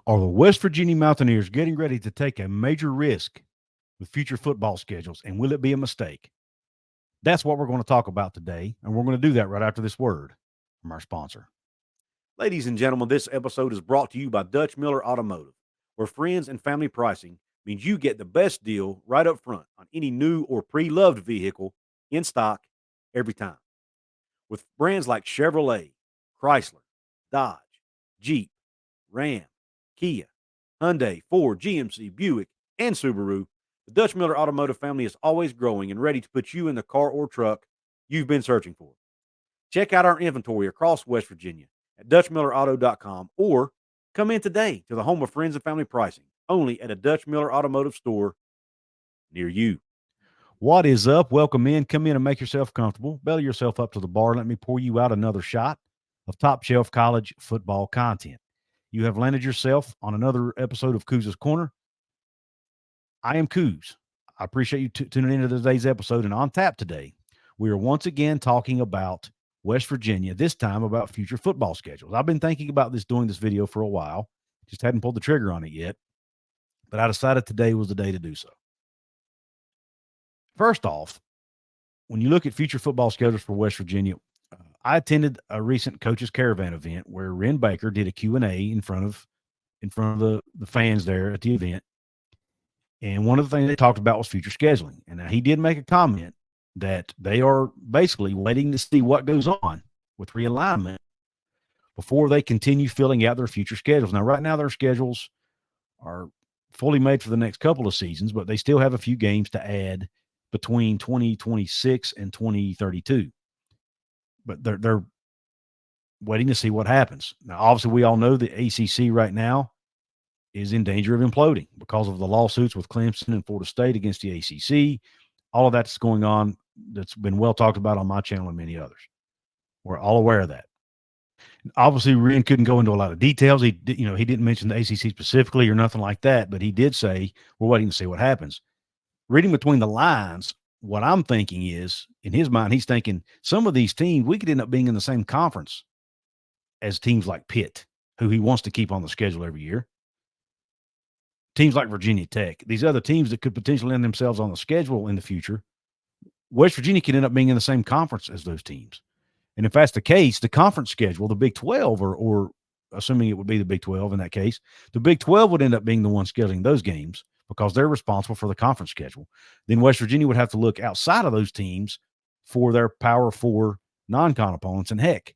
Are the West Virginia Mountaineers getting ready to take a major risk with future football schedules, and will it be a mistake? That's what we're going to talk about today, and we're going to do that right after this word from our sponsor. Ladies and gentlemen, this episode is brought to you by Dutch Miller Automotive, where friends and family pricing means you get the best deal right up front on any new or pre-loved vehicle in stock every time. With brands like Chevrolet, Chrysler, Dodge, Jeep, Ram, Kia, Hyundai, Ford, GMC, Buick, and Subaru, the Dutch Miller Automotive family is always growing and ready to put you in the car or truck you've been searching for. Check out our inventory across West Virginia at DutchMillerAuto.com or come in today to the home of friends and family pricing, only at a Dutch Miller Automotive store near you. What is up? Welcome in. Come in and make yourself comfortable. Belly yourself up to the bar. Let me pour you out another shot of top shelf college football content. You have landed yourself on another episode of Couz's Corner. I am Couz. I appreciate you tuning into today's episode. And on tap today, we are once again talking about West Virginia, this time about future football schedules. I've been thinking about doing this video for a while, just hadn't pulled the trigger on it yet, but I decided today was the day to do so. First off, when you look at future football schedules for West Virginia, I attended a recent Coaches Caravan event where Wren Baker did a Q&A in front of the fans there at the event. And one of the things they talked about was future scheduling. And he did make a comment that they are basically waiting to see what goes on with realignment before they continue filling out their future schedules. Now, right now, their schedules are fully made for the next couple of seasons, but they still have a few games to add between 2026 and 2032. But they're waiting to see what happens. Now, obviously, we all know the ACC right now is in danger of imploding because of the lawsuits with Clemson and Florida State against the ACC. All of that's going on. That's been well talked about on my channel and many others. We're all aware of that. Obviously, Wren couldn't go into a lot of details. He didn't mention the ACC specifically or nothing like that, but he did say we're waiting to see what happens. Reading between the lines, what I'm thinking is, in his mind, he's thinking some of these teams, we could end up being in the same conference as teams like Pitt, who he wants to keep on the schedule every year. Teams like Virginia Tech, these other teams that could potentially end themselves on the schedule in the future, West Virginia could end up being in the same conference as those teams. And if that's the case, the conference schedule, the Big 12, or assuming it would be the Big 12 in that case, the Big 12 would end up being the one scheduling those games because they're responsible for the conference schedule. Then West Virginia would have to look outside of those teams for their Power 4 non-con opponents, and heck,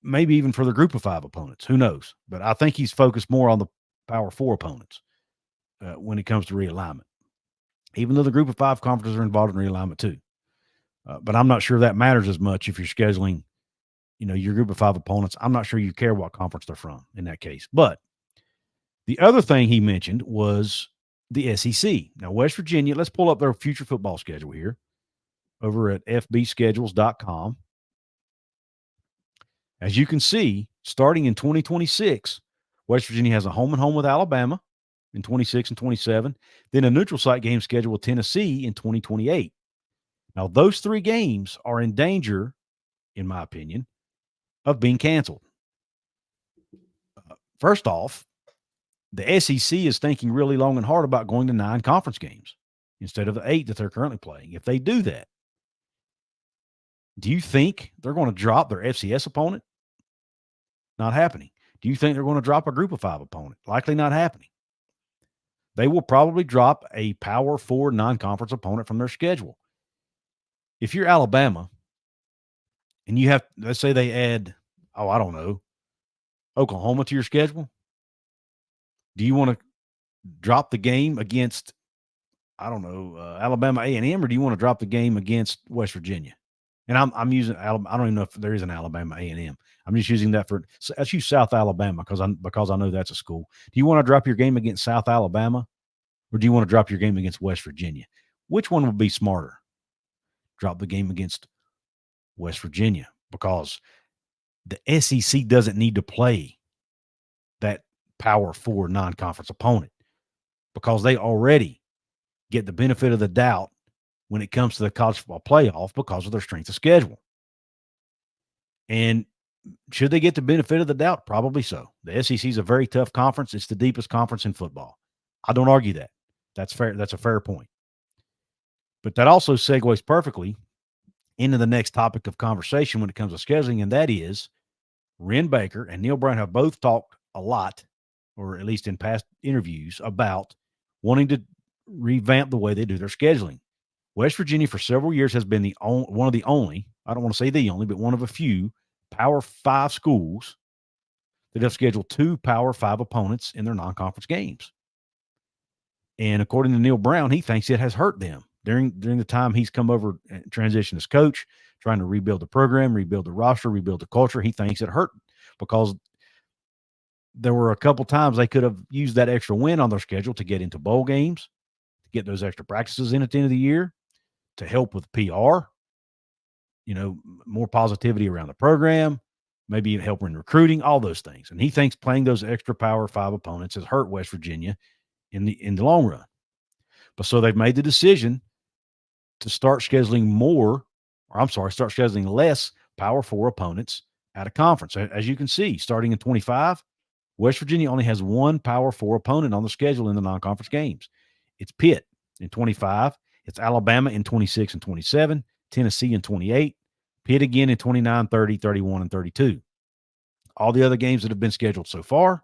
maybe even for the Group of 5 opponents. Who knows? But I think he's focused more on the Power 4 opponents when it comes to realignment, even though the Group of 5 conferences are involved in realignment too. But I'm not sure that matters as much if you're scheduling, your Group of 5 opponents. I'm not sure you care what conference they're from in that case. But the other thing he mentioned was the SEC. Now, West Virginia, let's pull up their future football schedule here over at fbschedules.com. As you can see, starting in 2026, West Virginia has a home and home with Alabama in 26 and 27, then a neutral site game schedule with Tennessee in 2028. Now, those 3 games are in danger, in my opinion, of being canceled. First off, the SEC is thinking really long and hard about going to 9 conference games instead of the 8 that they're currently playing. If they do that, do you think they're going to drop their FCS opponent? Not happening. Do you think they're going to drop a Group of 5 opponent? Likely not happening. They will probably drop a Power 4 non-conference opponent from their schedule. If you're Alabama and you have, let's say they add, Oklahoma to your schedule, do you want to drop the game against, Alabama A&M, or do you want to drop the game against West Virginia? And I'm using Alabama. I don't even know if there is an Alabama A&M. I'm just using that let's use South Alabama because I know that's a school. Do you want to drop your game against South Alabama, or do you want to drop your game against West Virginia? Which one would be smarter? Drop the game against West Virginia because the SEC doesn't need to play that Power 4 non-conference opponent because they already get the benefit of the doubt when it comes to the college football playoff because of their strength of schedule. And Should they get the benefit of the doubt? Probably so. The SEC is a very tough conference. It's the deepest conference in football. I don't argue that. That's fair. That's a fair point. But that also segues perfectly into the next topic of conversation when it comes to scheduling, and that is Wren Baker and Neil Brown have both talked a lot, or at least in past interviews, about wanting to revamp the way they do their scheduling. West Virginia for several years has been one of the only, I don't want to say the only, but one of a few Power 5 schools that have scheduled 2 Power 5 opponents in their non-conference games. And according to Neil Brown, he thinks it has hurt them during the time he's come over and transitioned as coach, trying to rebuild the program, rebuild the roster, rebuild the culture. He thinks it hurt because there were a couple times they could have used that extra win on their schedule to get into bowl games, to get those extra practices in at the end of the year, to help with PR, more positivity around the program, maybe even help in recruiting, all those things. And he thinks playing those extra Power 5 opponents has hurt West Virginia in the long run. But so they've made the decision to start scheduling less Power 4 opponents at a conference. As you can see, starting in 25, West Virginia only has 1 Power 4 opponent on the schedule in the non-conference games. It's Pitt in 25. It's Alabama in 26 and 27, Tennessee in 28, Pitt again in 29, 30, 31, and 32. All the other games that have been scheduled so far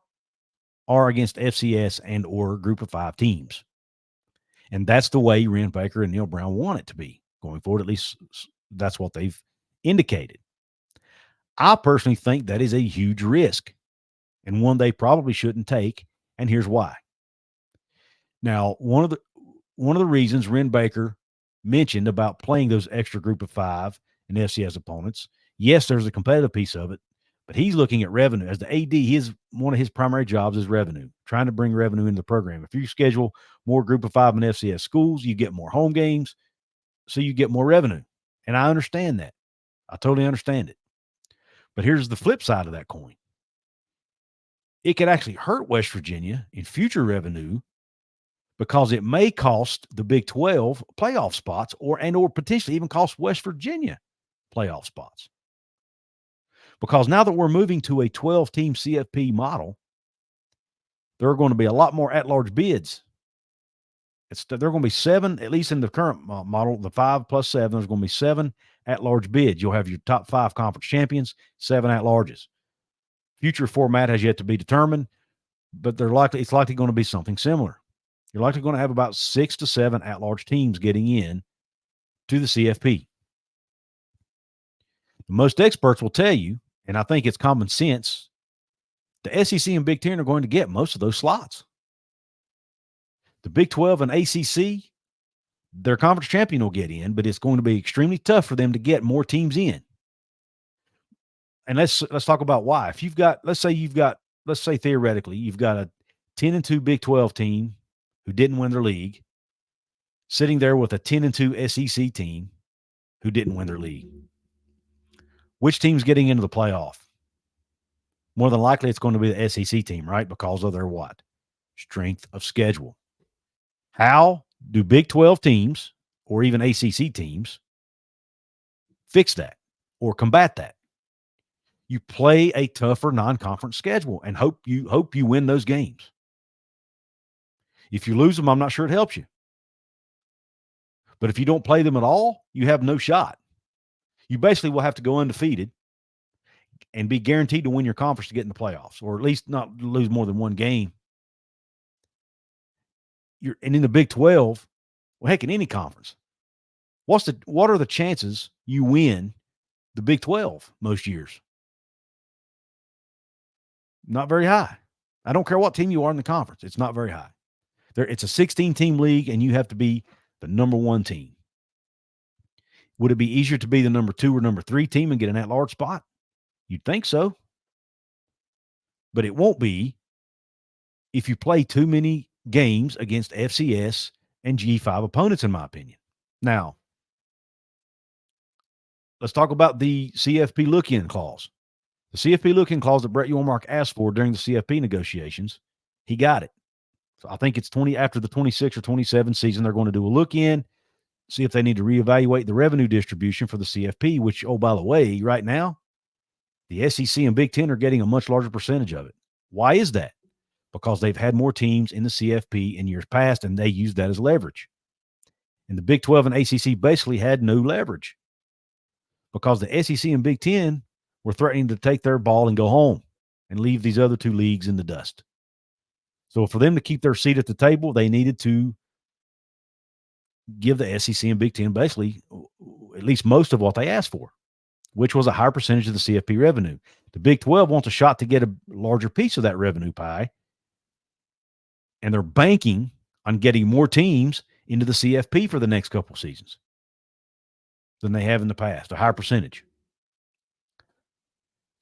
are against FCS and or Group of 5 teams. And that's the way Wren Baker and Neil Brown want it to be going forward. At least that's what they've indicated. I personally think that is a huge risk and one they probably shouldn't take. And here's why. Now, one of the reasons Wren Baker mentioned about playing those extra Group of 5 and FCS opponents, yes, there's a competitive piece of it, but he's looking at revenue. As the AD, one of his primary jobs is revenue, trying to bring revenue into the program. If you schedule more Group of 5 and FCS schools, you get more home games, so you get more revenue. And I understand that. I totally understand it. But here's the flip side of that coin. It could actually hurt West Virginia in future revenue because it may cost the Big 12 playoff spots or potentially even cost West Virginia playoff spots. Because now that we're moving to a 12-team CFP model, there are going to be a lot more at-large bids. There are going to be 7, at least in the current model, the 5 plus 7, there's going to be 7 at-large bids. You'll have your top 5 conference champions, 7 at-larges. Future format has yet to be determined, but it's likely going to be something similar. You're likely going to have about 6 to 7 at-large teams getting in to the CFP. Most experts will tell you, and I think it's common sense, the SEC and Big Ten are going to get most of those slots. The Big 12 and ACC, their conference champion will get in, but it's going to be extremely tough for them to get more teams in. And let's talk about why. If let's say theoretically, you've got a 10-2 Big 12 team who didn't win their league, sitting there with a 10-2 SEC team who didn't win their league. Which team's getting into the playoff? More than likely, it's going to be the SEC team, right? Because of their what? Strength of schedule. How do Big 12 teams or even ACC teams fix that or combat that? You play a tougher non-conference schedule and hope you win those games. If you lose them, I'm not sure it helps you. But if you don't play them at all, you have no shot. You basically will have to go undefeated and be guaranteed to win your conference to get in the playoffs, or at least not lose more than one game. And in the Big 12, well, heck, in any conference, what are the chances you win the Big 12 most years? Not very high. I don't care what team you are in the conference. It's not very high. It's a 16-team league, and you have to be the number 1 team. Would it be easier to be the number 2 or number 3 team and get an at-large spot? You'd think so. But it won't be if you play too many games against FCS and G5 opponents, in my opinion. Now, let's talk about the CFP look-in clause. The CFP look-in clause that Brett Yormark asked for during the CFP negotiations, he got it. So I think it's after the 26 or 27 season, they're going to do a look-in, see if they need to reevaluate the revenue distribution for the CFP, which, oh, by the way, right now, The SEC and Big Ten are getting a much larger percentage of it. Why is that? Because they've had more teams in the CFP in years past, and they use that as leverage. And the Big 12 and ACC basically had no leverage because the SEC and Big Ten were threatening to take their ball and go home and leave these other two leagues in the dust. So for them to keep their seat at the table, they needed to give the SEC and Big Ten basically at least most of what they asked for, which was a higher percentage of the CFP revenue. The Big 12 wants a shot to get a larger piece of that revenue pie, and they're banking on getting more teams into the CFP for the next couple of seasons than they have in the past, a higher percentage.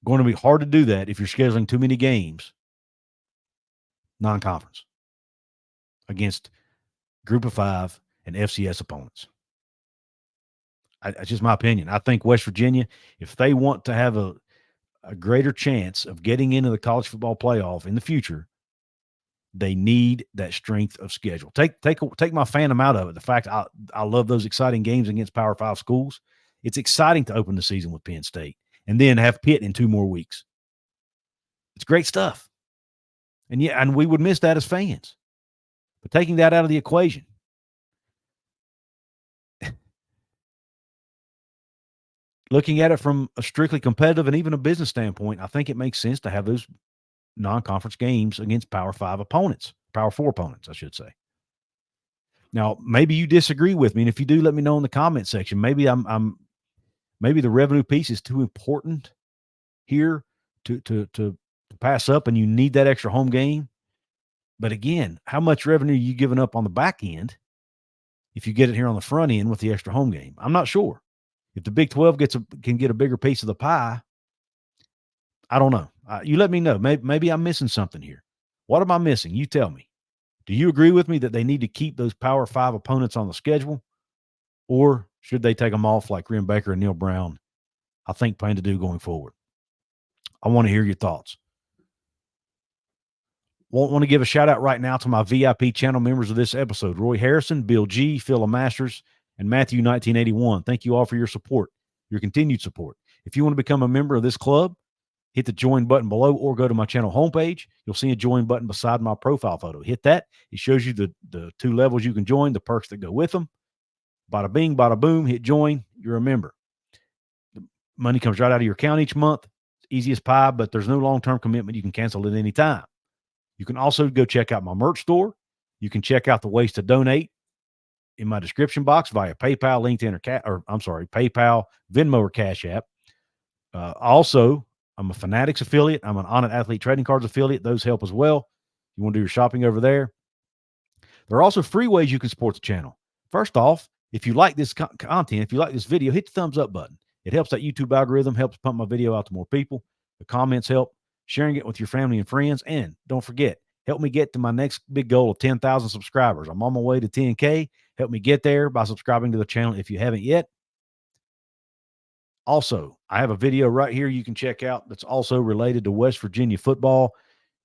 Going to be hard to do that if you're scheduling too many games non-conference against Group of Five and FCS opponents. That's just my opinion. I think West Virginia, if they want to have a greater chance of getting into the college football playoff in the future, they need that strength of schedule. Take my phantom out of it. The fact I love those exciting games against Power 5 schools. It's exciting to open the season with Penn State and then have Pitt in 2 more weeks. It's great stuff. And we would miss that as fans. But taking that out of the equation, looking at it from a strictly competitive and even a business standpoint, I think it makes sense to have those non-conference games against Power 5 opponents, Power 4 opponents, I should say. Now, maybe you disagree with me, and if you do, let me know in the comment section. Maybe maybe the revenue piece is too important here to pass up, and you need that extra home game. But again, how much revenue are you giving up on the back end if you get it here on the front end with the extra home game? I'm not sure. If the Big 12 can get a bigger piece of the pie, I don't know. You let me know. Maybe I'm missing something here. What am I missing? You tell me. Do you agree with me that they need to keep those Power 5 opponents on the schedule? Or should they take them off like Wren Baker and Neil Brown, I think, plan to do going forward? I want to hear your thoughts. Want to give a shout out right now to my VIP channel members of this episode: Roy Harrison, Bill G, Phil Masters, and Matthew 1981. Thank you all for your support, your continued support. If you want to become a member of this club, hit the join button below or go to my channel homepage. You'll see a join button beside my profile photo. Hit that. It shows you the 2 levels you can join, the perks that go with them. Bada bing, bada boom, hit join. You're a member. The money comes right out of your account each month. It's easy as pie, but there's no long-term commitment. You can cancel at any time. You can also go check out my merch store. You can check out the ways to donate in my description box via PayPal, LinkedIn, PayPal, Venmo, or Cash App. Also, I'm a Fanatics affiliate. I'm an Onnit Athlete Trading Cards affiliate. Those help as well. You want to do your shopping over there. There are also free ways you can support the channel. First off, if you like this content, if you like this video, hit the thumbs up button. It helps that YouTube algorithm, helps pump my video out to more people. The comments help. Sharing it with your family and friends. And don't forget, help me get to my next big goal of 10,000 subscribers. I'm on my way to 10K. Help me get there by subscribing to the channel if you haven't yet. Also, I have a video right here you can check out that's also related to West Virginia football.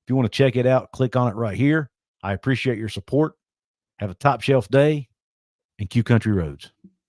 If you want to check it out, click on it right here. I appreciate your support. Have a top shelf day, and Q Country Roads.